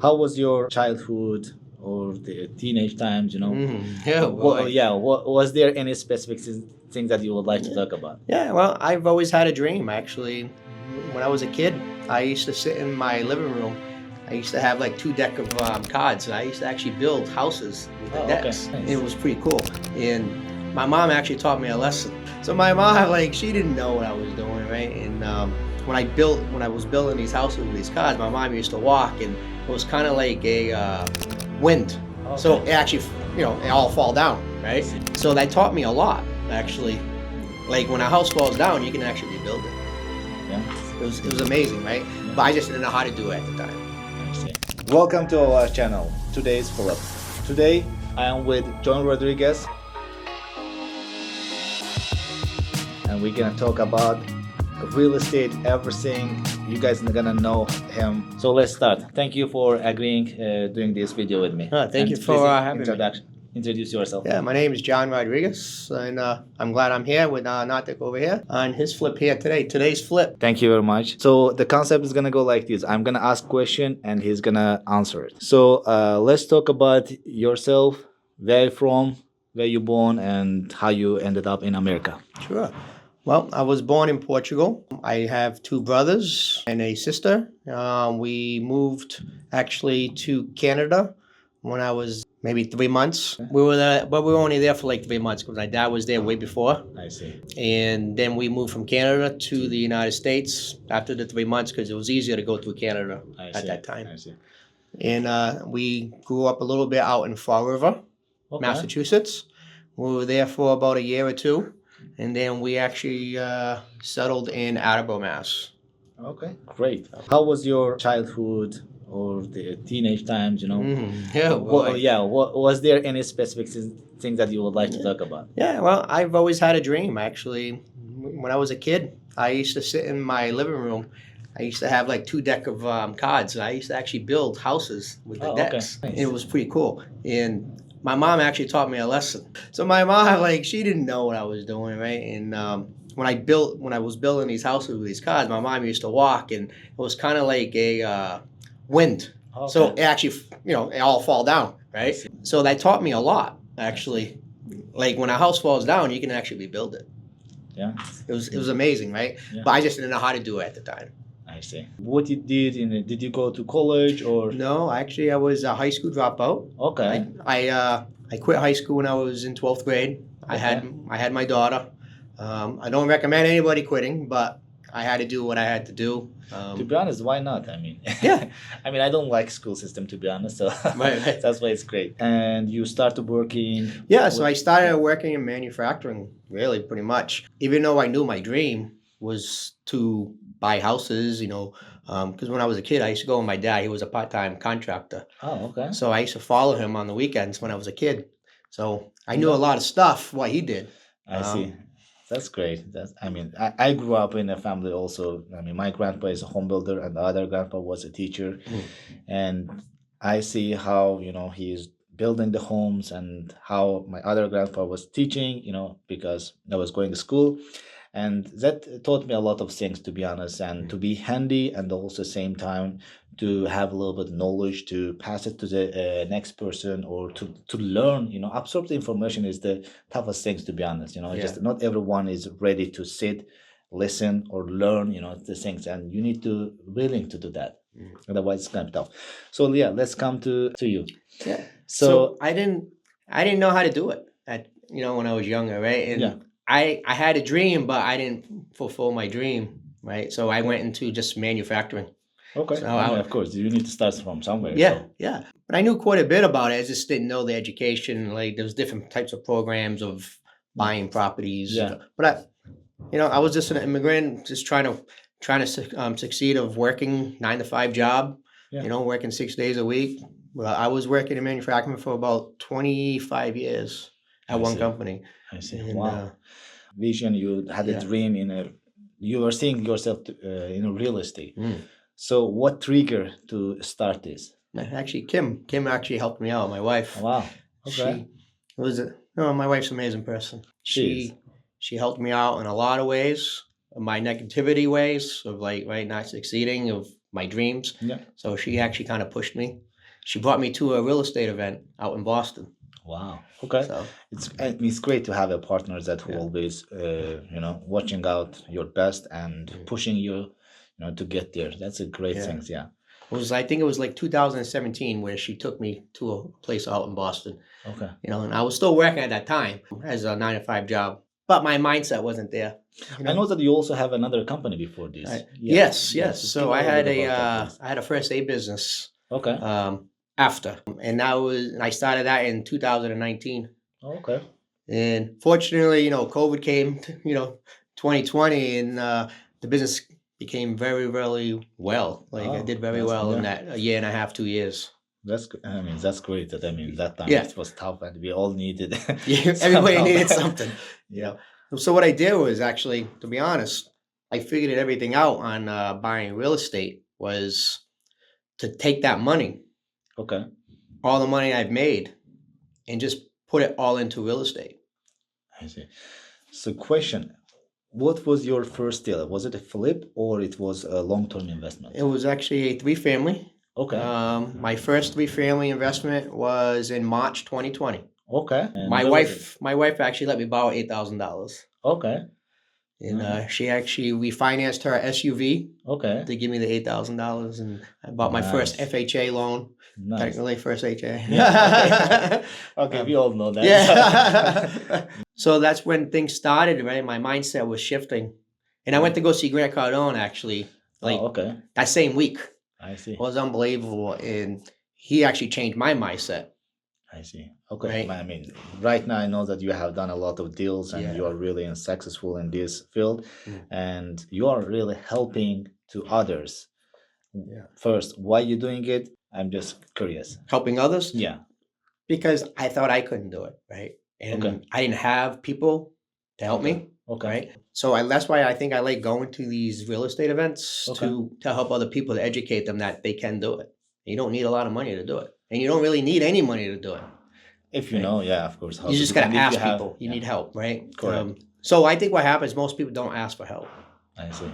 How was your childhood or the teenage times, Yeah, boy. Was there any specific thing that you would like to talk about? Yeah, well, I've always had a dream, actually. When I was a kid, I used to sit in my living room. I used to have like two deck of cards, and I used to actually build houses with the Oh, okay. decks. Nice. It was pretty cool. And my mom actually taught me a lesson. So my mom, like, she didn't know what I was doing, right? And when I was building these houses with these cards, my mom used to walk, and it was kind of like a wind. Okay. So it actually, it all fall down, right? So that taught me a lot, actually. Like when a house falls down, you can actually rebuild it. Yeah. It was amazing, right? Yeah. But I just didn't know how to do it at the time. I see. Welcome to our channel. Today is Philip. Today I am with John Rodrigues, and we're gonna talk about real estate, everything. You guys are gonna know him. So let's start. Thank you for agreeing doing this video with me. Thank you for please having me. Introduce yourself. Yeah, my name is John Rodrigues, and I'm glad I'm here with Natik over here on his flip here today. Today's flip. Thank you very much. So the concept is gonna go like this. I'm gonna ask question and he's gonna answer it. So let's talk about yourself, where you from, where you born, and how you ended up in America. Sure. Well, I was born in Portugal. I have two brothers and a sister. We moved actually to Canada when I was maybe 3 months. We were there, but we were only there for like 3 months because my dad was there way before. I see. And then we moved from Canada to the United States after the 3 months because it was easier to go through Canada at that time. I see. And we grew up a little bit out in Fall River, Okay. Massachusetts. We were there for about a year or two. And then we actually settled in Attleboro, Mass. Okay, great. How was your childhood or the teenage times, Yeah, boy. Was there any specific thing that you would like to talk about? Yeah, well, I've always had a dream, actually. When I was a kid, I used to sit in my living room. I used to have like two deck of cards, and I used to actually build houses with the decks. Nice. And it was pretty cool. And my mom actually taught me a lesson. So my mom, like, she didn't know what I was doing, right? And when I was building these houses with these cards, my mom used to walk, and it was kind of like a wind. Okay. So it actually, it all fall down, right? So that taught me a lot, actually. Like when a house falls down, you can actually rebuild it. Yeah. It was amazing, right? Yeah. But I just didn't know how to do it at the time. I see. What you did did you go to college or? No, actually, I was a high school dropout. Okay. I quit high school when I was in 12th grade. I had my daughter. I don't recommend anybody quitting, but I had to do what I had to do. To be honest, why not? I mean, Yeah. I mean, I don't like school system, to be honest. So Right. that's why it's great. And you started working. Yeah, so I started working in manufacturing, really, pretty much. Even though I knew my dream was to buy houses, because when I was a kid, I used to go with my dad. He was a part-time contractor. Oh, okay. So I used to follow him on the weekends when I was a kid. So I knew a lot of stuff, what he did. I see. That's great. I grew up in a family also. I mean, my grandpa is a home builder and the other grandpa was a teacher. And I see how, he's building the homes and how my other grandpa was teaching, because I was going to school. And that taught me a lot of things, to be honest, and to be handy and also same time to have a little bit of knowledge to pass it to the next person or to learn, absorb the information is the toughest things, to be honest. Just not everyone is ready to sit, listen or learn, the things, and you need to willing to do that. Otherwise it's kind of tough. So yeah, let's come to you. Yeah. So I didn't know how to do it when I was younger, right? And yeah. I had a dream, but I didn't fulfill my dream, right? So I went into just manufacturing. Okay. So of course, you need to start from somewhere. Yeah, so. yeah. But I knew quite a bit about it. I just didn't know the education. Like there was different types of programs of buying properties. Yeah. But I was just an immigrant, just trying to succeed of working 9-to-5 job. Yeah. Working 6 days a week. Well, I was working in manufacturing for about 25 years at one company. I see. And, Wow. Vision. You had a dream you were seeing yourself in real estate. So what trigger to start this? Actually, Kim actually helped me out. My wife. Wow. Okay. My wife's an amazing person. She helped me out in a lot of ways. My negativity ways of not succeeding of my dreams. Yeah. So she actually kind of pushed me. she brought me to a real estate event out in Boston. Wow. Okay. So It's great to have a partner that who yeah. always watching out your best and pushing you, to get there. That's a great Yeah. thing. Yeah. I think it was like 2017 where she took me to a place out in Boston. Okay. And I was still working at that time as a 9 to 5 job, but my mindset wasn't there. I know that you also have another company before this. Yes. Just So give I a had little bit about that, please. I had a first aid business Okay. after, and I started that in 2019. Okay. And fortunately, COVID came, 2020, and the business became very, very well. Like I did very well in that a year and a half, 2 years. That's great. That time Yeah. it was tough and we all needed. Yeah, everybody somehow. needed something. Yeah. So what I did was actually, to be honest, I figured everything out on buying real estate was to take that money, Okay. all the money I've made, and just put it all into real estate. I see. So, question: what was your first deal? Was it a flip or it was a long-term investment? It was actually a 3-family. Okay. My first 3-family investment was in March 2020. Okay. And My where was wife, actually let me borrow $8,000, it? Okay. and she actually refinanced her SUV Okay. to give me the $8,000, and I bought my first Nice. FHA loan. Nice. Technically, first HA. Yeah. Okay. We all know that. Yeah. So that's when things started, right? My mindset was shifting, and I went to go see Grant Cardone actually, like okay. that same week. I see. It was unbelievable, and he actually changed my mindset. I see. Okay. Right. I mean, right now I know that you have done a lot of deals and Yeah. you are really successful in this field, Mm. and you are really helping to others. Yeah. First, why you doing it? I'm just curious. Helping others? Yeah. Because I thought I couldn't do it, right? And Okay. I didn't have people to help me. Okay. Right. So that's why I think I like going to these real estate events Okay. to help other people, to educate them that they can do it. You don't need a lot of money to do it, and you don't really need any money to do it. If you Right. know, yeah, of course. How You to just do it. got And to if ask you have- people. You yeah, need help, right? Correct. So I think what happens, most people don't ask for help, I see.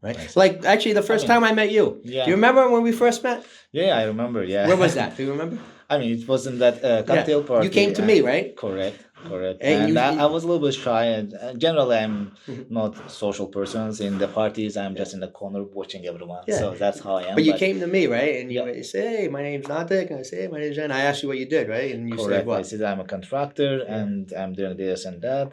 right? I see. Like actually, the first time I met you. Yeah. Do you remember when we first met? Yeah, I remember. Yeah. Where was that? Do you remember? I mean, it wasn't that cocktail party. You came to me, right? Correct. And And I was a little bit shy, and generally I'm Mhm. not social persons in the parties. I'm just in the corner watching everyone. Yeah. So that's how I am. But you came to me, right? And Yeah. you say, "Hey, my name's Natik," and I say, "Hey, my name's Jen." I asked you what you did, right? And you said Correct. I what? said I'm a contractor and I'm doing this and that.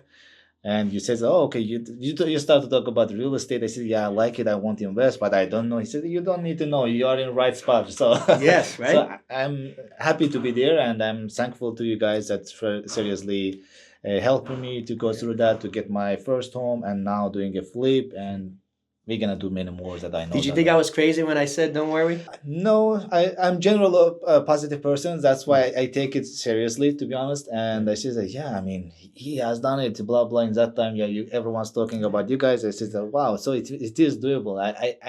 And you said, "Oh, okay." You start to talk about real estate. I said, "Yeah, I like it. I want to invest, but I don't know." He said, "You don't need to know. You are in the right spot." So Yes, right? So I'm happy to be there, and I'm thankful to you guys that seriously helping me to go through that to get my first home, and now doing a flip, and we're gonna do many more that I know. Did you that think I was crazy when I said, "Don't worry"? No, I'm generally a positive person. That's why I take it seriously, to be honest. And I said that, yeah, I mean, he has done it, blah, blah. In that time, yeah, everyone's talking about you guys. I said that, wow, so it is doable.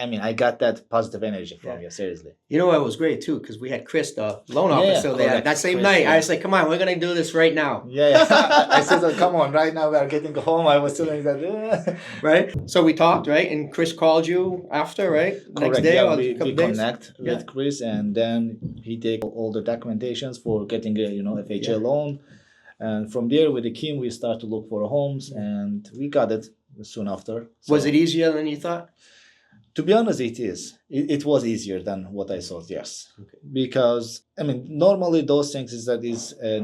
I mean, I got that positive energy from you, seriously. You know what was great too, because we had Chris, the loan Yeah, officer, there correct. that same Chris, night. yeah. I was like, "Come on, we're gonna do this right now." Yeah. I said that, come on, right now we are getting home. I was telling that, Right? So we talked, right? And Chris called you after, right? Next correct. day Yeah, or we a couple days? connect with Chris, and then he take all the documentations for getting a FHA Yeah. loan, and from there with the team we start to look for homes, and we got it soon after. Was So, it easier than you thought? to be honest, it is. It was easier than what I thought. Yes, Okay. because I mean normally those things is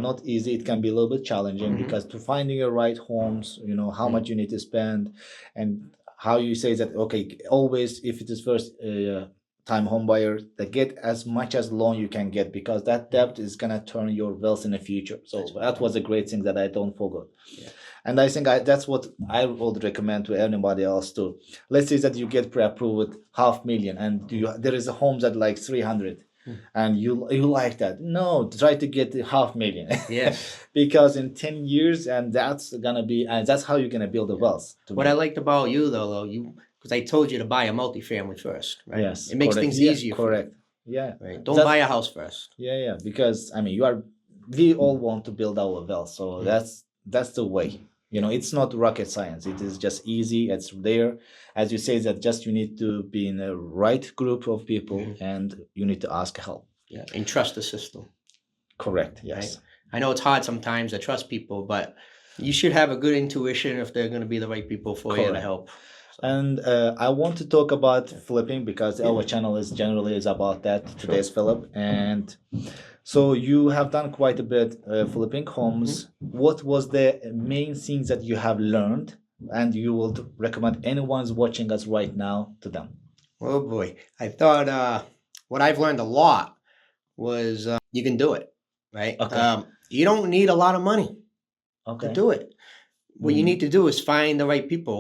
not easy. It can be a little bit challenging Mhm. because to finding your right homes, how much you need to spend, and how you say that okay, always if it is first time home buyer, that get as much as loan you can get, because that debt is gonna turn your wealth in the future. So That's that was a great thing that I don't forget. Yeah. And I think that's what I would recommend to anybody else too. Let's say that you get pre-approved with 500,000 and there is a home that like 300 and you like that. No, try to get the 500,000. Yes. Because in 10 years, and that's how you're gonna build the wealth. What I liked about you, though, because I told you to buy a multifamily first, right? Yes, It makes correct. things Yeah, easier. For correct. Yeah. you, right? Don't That's- buy a house first. Yeah, because I mean we all want to build our wealth, so that's the way. It's not rocket science. It is just easy. It's there, as you say, that just you need to be in a right group of people and you need to ask help. Yeah, and trust the system. Correct. Right. Yes. I know it's hard sometimes to trust people, but you should have a good intuition if they're going to be the right people for you to Correct. help. So, And I want to talk about flipping because yeah, our channel is generally is about that. sure. Today's Philip, and so you have done quite a bit flipping homes. What was the main things that you have learned, and you would recommend anyone's watching us right now to them? Oh boy, I thought what I've learned a lot was you can do it, right? Okay. You don't need a lot of money to Okay. do it. What you Mhm. need to do is find the right people,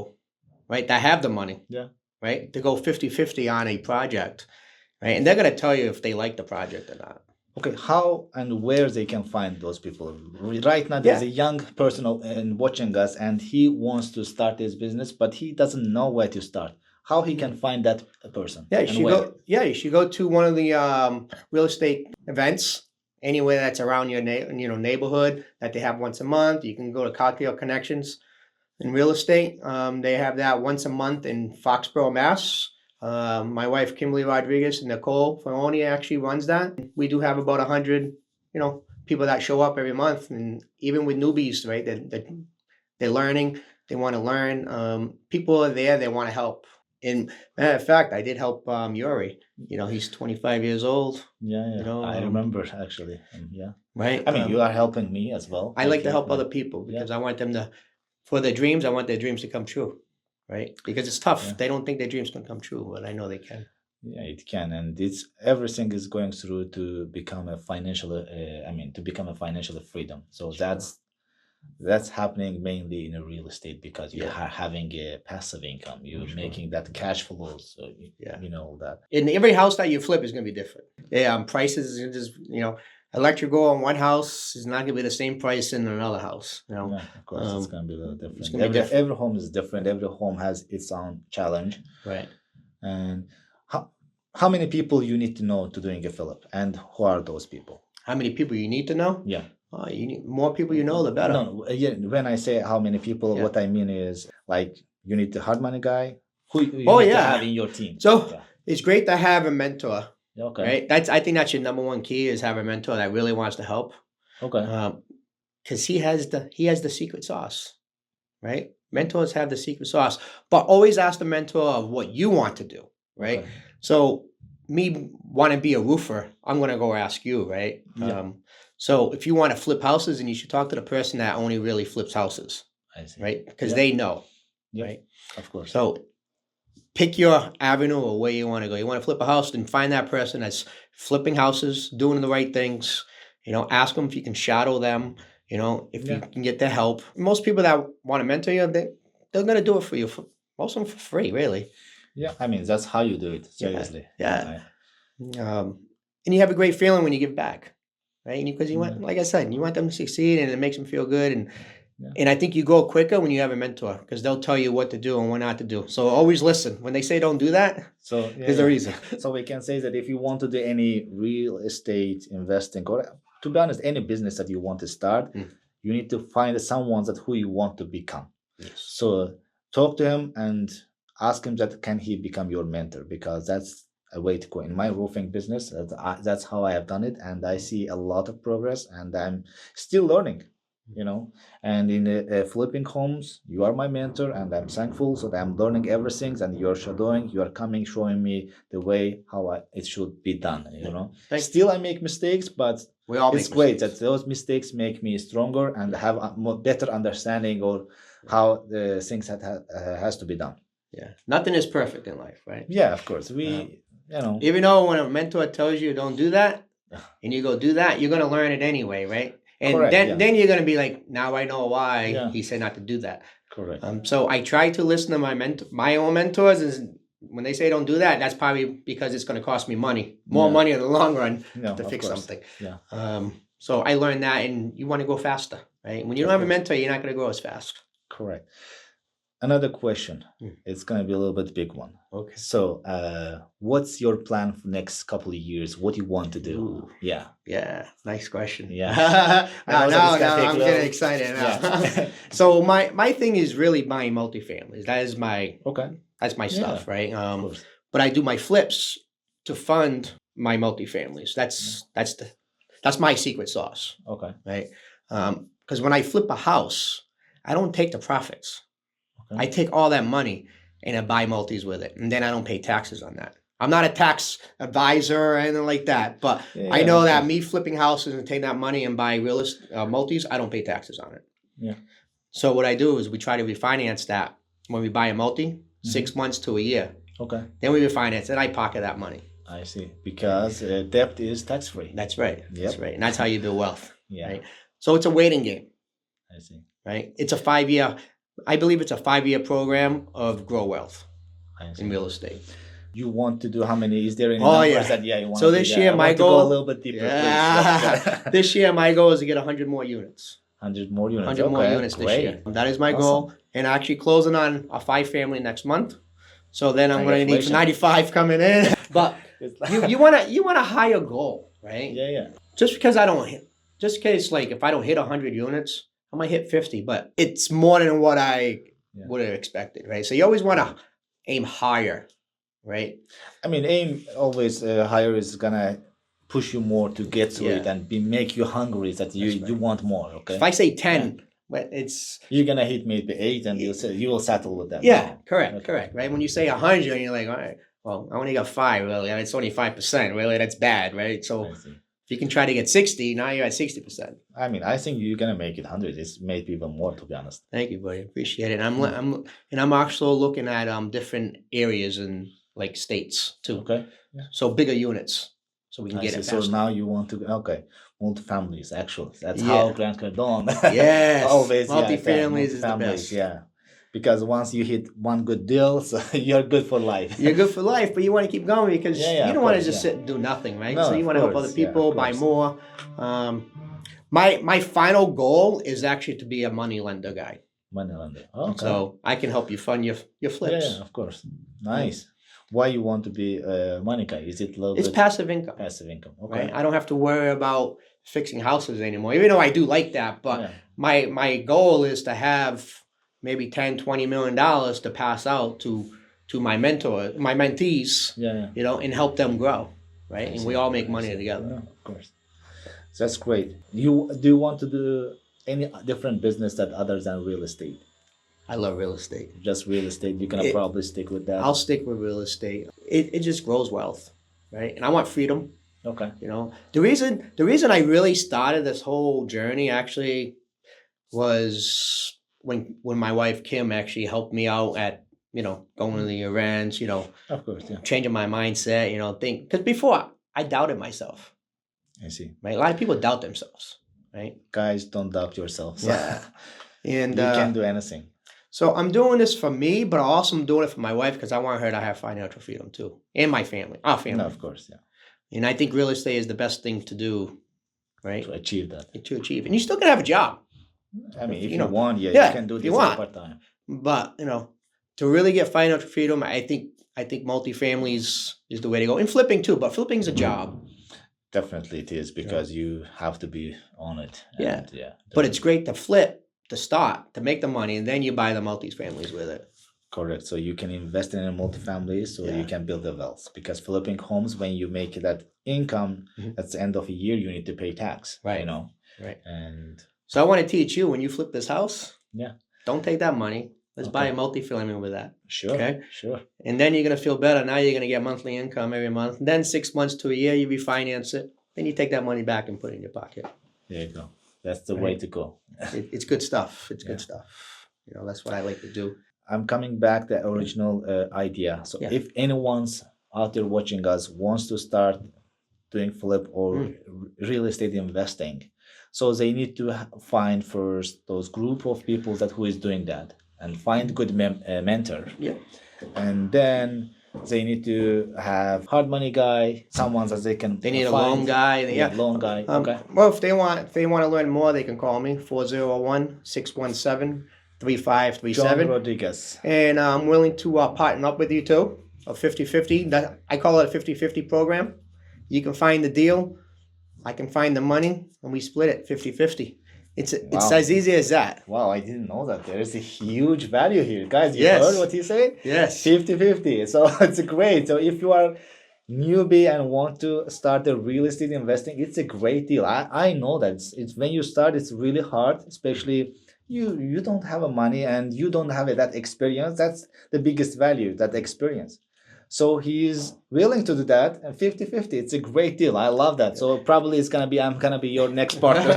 right, that have the money, Yeah. right, to go 50-50 on a project, right? And they're going to tell you if they like the project or not. Okay, how and where they can find those people? Right now, there's Yeah. a young person watching us, and he wants to start his business, but he doesn't know where to start. How he can find that person Yeah, you and should where? go. Yeah, you should go to one of the real estate events anywhere that's around your neighborhood that they have once a month. You can go to Cocktail Connections in real estate. They have that once a month in Foxborough, Mass. My wife Kimberly Rodrigues and Nicole Ferroni actually runs that. We do have about 100, people that show up every month, and even with newbies, right? They're learning. They want to learn. People are there. They want to help. And matter of fact, I did help Yuri. He's 25 years old. Yeah, yeah. I remember actually. Yeah. Right. I mean, you are helping me as well. I like to help yeah. other people because I want them to, for their dreams, I want their dreams to come true. Right. Because it's tough. Yeah. They don't think their dreams can come true, but I know they can. Yeah, it can, and it's everything is going through to become a financial. To become a financial freedom. So that's happening mainly in a real estate because you are having a passive income. You're making that cash flow. So you know that. In every house that you flip is going to be different. Prices is just electrical on one house is not going to be the same price in another house. Yeah, of course, it's going to be a little different. It's gonna be different. Every home is different. Every home has its own challenge. Right. And how many people you need to know to doing a Philip, and who are those people? How many people you need to know? Yeah. You need more people you know, the better. No, yeah, when I say how many people, what I mean is like you need the hard money guy who you need to have in your team. So it's great to have a mentor. Okay. Right. I think that's your number one key is have a mentor that really wants to help. Okay. Because he has the secret sauce. Right. Mentors have the secret sauce, but always ask the mentor of what you want to do. Right. Okay. So me want to be a roofer, I'm going to go ask you. Right. Yeah. So if you want to flip houses, and you should talk to the person that only really flips houses. I see. Right. Because they know. Yeah. Right. Of course. So pick your avenue or where you want to go. You want to flip a house, then find that person that's flipping houses, doing the right things. Ask them if you can shadow them. If you can get their help. Most people that want to mentor you, they're going to do it for you. Most of them for free, really. Yeah, I mean, that's how you do it. Seriously. Yeah. And you have a great feeling when you give back, right? Because you want, like I said, you want them to succeed, and it makes them feel good. And I think you go quicker when you have a mentor because they'll tell you what to do and what not to do. So always listen. When they say don't do that, there's a reason. So we can say that if you want to do any real estate investing, or to be honest, any business that you want to start, you need to find someone that who you want to become. Yes. So talk to him and ask him that can he become your mentor, because that's a way to go. In my roofing business, that's how I have done it, and I see a lot of progress, and I'm still learning. And in flipping homes, you are my mentor, and I'm thankful so that I'm learning everything, and you're shadowing, you are coming, showing me the way how it should be done. Still I make mistakes, but it's great that those mistakes make me stronger and have a better understanding of how the things has to be done. Yeah, nothing is perfect in life, right? Yeah, of course. Even though when a mentor tells you don't do that, and you go do that, you're going to learn it anyway, right? And correct, then you're going to be like, now I know why he said not to do that. Correct. So I try to listen to my own mentors. Is when they say don't do that, that's probably because it's going to cost me more money in the long run to fix something. Yeah. So I learned that, and you want to go faster, right? When you don't have a mentor, you're not going to go as fast. Correct. Another question. It's going to be a little bit big one. Okay. So, what's your plan for next couple of years? What do you want to do? Ooh. Yeah. Yeah. Nice question. Yeah. now I'm getting excited now. Yeah. So my thing is really buying multifamilies. That is my that's my stuff, right? But I do my flips to fund my multifamilies. That's my secret sauce, Okay. right? Because when I flip a house, I don't take the profits. I Okay. take all that money and I buy multis with it, and then I don't pay taxes on that. I'm not a tax advisor or anything like that, but Yeah, I yeah, know of that course. me flipping houses and taking that money and buy multis, I don't pay taxes on it. Yeah. So what I do is we try to refinance that when we buy a multi, 6 months to a year. Okay. Then we refinance it. I pocket that money. I see. Because debt is tax free. That's right. That's Yep. right. And that's how you build wealth. Yeah. Right. So it's a waiting game. I see. Right. It's a 5 year. I believe it's a 5 year program of grow wealth I in see. real estate. You want to do how many? Is there any Oh, numbers yeah. that you want So to this do that? year, I my want to go a goal- little bit deeper, Yeah. please. This year, my goal is to get 100 more units. 100 more units. 100 more Okay, units this great. year. That is my Awesome. goal. And actually closing on a 5-family next month. So then I'm going to need Congratulations. 95 coming in. But It's like- you want a higher goal, right? Yeah, yeah. Just because I don't hit, just in case like if I don't hit 100 units, I might hit 50, but it's more than what I Yeah. would have expected, right? So you always want to aim higher, right? I mean, aim always higher is gonna push you more to get to Yeah. it and make you hungry. That you That's right. you want more. Okay. If I say 10, but it's You're gonna hit maybe 8, and you will settle with that. yeah, correct, Okay. correct, right? When you say 100, you're like, all right, well, I only got 5, really, and it's only 5%, really, that's bad, right? So I see. if you can try to get 60, now you're at 60%. I mean, I think you're gonna make it 100. It's maybe even more, to be honest. Thank you, buddy. Appreciate it. I'm also looking at different areas in like states too. Okay. So bigger units, so we can I get see. it So faster. now you want to multi-families. Actually, that's Yeah. how Grant Cardone. Yes, Always multifamilies is the multifamilies, best. Yeah, because once you hit one good deal, so you're good for life. You're good for life, but you want to keep going because Yeah, you of don't want to course, just yeah. sit and do nothing, right? No, So you of want to help course, other yeah, people of buy course. more. My final goal is actually to be a money lender guy, Money lender. Okay. so I can help you fund your yeah, flips. yeah, of course. Nice. Why you want to be a money guy? Is it a little It's bit passive income. passive income? Okay. Right? I don't have to worry about fixing houses anymore, even though I do like that. But Yeah. my goal is to have maybe 10, 20 million dollars to pass out to my mentees, Yeah. and help them grow, right? I And see, we all make I money see. together. Yeah, of course. That's great. Do you want to do any different business that other than real estate? I love real estate. Just real estate. You're gonna It- probably stick with that. I'll stick with real estate. It just grows wealth, right? And I want freedom. Okay. The reason I really started this whole journey actually was when my wife Kim actually helped me out at going to the events, Of course. Yeah. changing my mindset, think because before I doubted myself, I see. right? A lot of people doubt themselves, right? Guys, don't doubt yourselves. Yeah. And You can do anything. so I'm doing this for me, but also I'm doing it for my wife because I want her to have financial freedom too, and my family, our family. No, of course. Yeah. And I think real estate is the best thing to do, right? To achieve that. To achieve, and you still can have a job. I mean, if You you know, want, yeah, yeah, you can do if this you want. part time. But to really get financial freedom, I think multifamilies is the way to go. And flipping too, but flipping's a job. Definitely, it is because you have to be on it. Yeah. And, yeah. But it's great to flip, to start, to make the money, and then you buy the multifamilies with it. Correct. So you can invest in a multifamily, so Yeah. you can build the wealth. Because flipping homes, when you make that income Mhm. at the end of a year, you need to pay tax. Right. Right. And So I want to teach you when you flip this house. Yeah. Don't take that money. Let's buy Okay. a multifamily with that. sure. Okay. Sure. And then you're gonna feel better. Now you're gonna get monthly income every month. And then 6 months to a year, you refinance it. Then you take that money back and put it in your pocket. There you go. That's the way Right. to go. It's good stuff. It's good Yeah. stuff. That's what I like to do. I'm coming back to the original idea. So Yeah. if anyone's out there watching us wants to start doing flip or real estate investing, so they need to find first those group of people that who is doing that and find good mentor. Yeah. And then they need to have hard money guy, someone that they can. They need a find. loan guy. Yeah, loan guy. Okay. Well, if they want to learn more, they can call me 401-617-3537. John Rodrigues. And I'm willing to partner up with you too. A 50-50. I call it a 50-50 program. You can find the deal. I can find the money, and we split it 50-50. It's Wow. as easy as that. Wow, I didn't know that. There is a huge value here. Guys, you Yes. heard what he said? Yes. 50-50. So it's great. So if you are newbie and want to start the real estate investing, it's a great deal. I know that it's when you start, it's really hard, especially you don't have a money and you don't have that experience. That's the biggest value, that experience. So he's willing to do that, and 50-50, it's a great deal. I love that. So probably it's gonna be, I'm gonna be your next partner.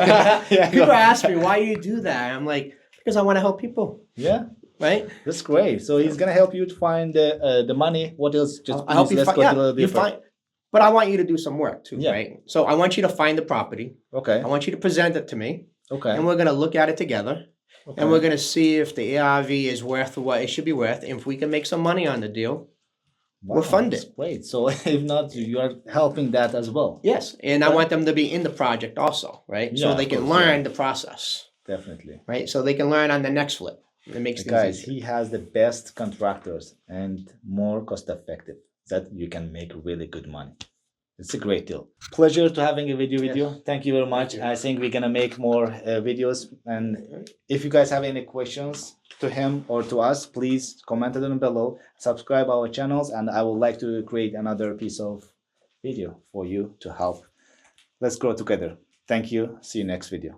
Yeah, People ask me, why you do that? I'm like, because I want to help people, yeah, right? that's great. So he's gonna help you to find the money. What else? Just I help please, you let's find, go a yeah, little you deeper. find, but I want you to do some work too, Yeah. right? So I want you to find the property. Okay. I want you to present it to me, Okay. and we're going to look at it together, Okay. and we're going to see if the ARV is worth what it should be worth. And if we can make some money on the deal, we'll fund that's it. great. So if not, you are helping that as well. Yes, and I Okay. want them to be in the project also, right? Yeah, So they of can course, learn yeah. the process, Definitely. right? So they can learn on the next flip. It makes things Guys, easier. he has the best contractors and more cost effective that you can make really good money. It's a great deal. Pleasure to having a video with Yes. you. Thank you very much. you. I think we're gonna make more videos. And if you guys have any questions to him or to us, please comment it down below. Subscribe our channels, and I would like to create another piece of video for you to help. Let's grow together. Thank you. See you next video.